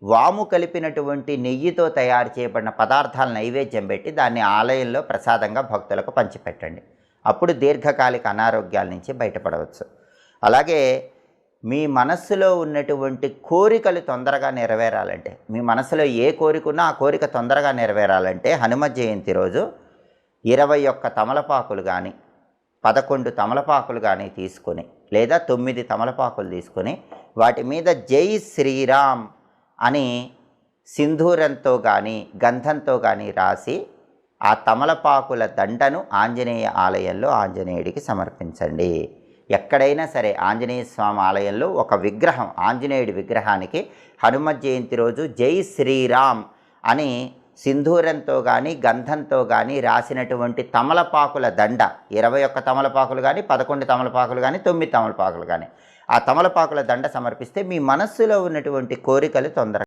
వాము కలిపినటువంటి నెయ్యితో తయారు చేయబడిన పదార్థాలు నైవేద్యం పెట్టి దాన్ని ఆలయంలో ప్రసాదంగా భక్తులకు పంచిపెట్టండి. అప్పుడు దీర్ఘకాలిక అనారోగ్యాల నుంచి బయటపడవచ్చు. అలాగే మీ మనస్సులో ఉన్నటువంటి కోరికలు తొందరగా నెరవేరాలంటే, మీ మనసులో ఏ కోరిక ఉన్నా ఆ కోరిక తొందరగా నెరవేరాలంటే హనుమ జయంతి రోజు 21 తమలపాకులు కానీ 11 తమలపాకులు కానీ తీసుకొని, లేదా 9 తమలపాకులు తీసుకొని వాటి మీద జై శ్రీరామ్ అని సింధూరంతో కానీ గంధంతో కానీ రాసి ఆ తమలపాకుల దండను ఆంజనేయ ఆలయంలో ఆంజనేయుడికి సమర్పించండి. ఎక్కడైనా సరే ఆంజనేయ స్వామి ఆలయంలో ఒక విగ్రహం, ఆంజనేయుడి విగ్రహానికి హనుమ జయంతి రోజు జై శ్రీరామ్ అని సింధూరంతో కానీ గంధంతో కానీ రాసినటువంటి తమలపాకుల దండ, 21 తమలపాకులు కానీ 11 తమలపాకులు కానీ 9 తమలపాకులు కానీ, ఆ తమలపాకుల దండ సమర్పిస్తే మీ మనస్సులో ఉన్నటువంటి కోరికలు తొందరగా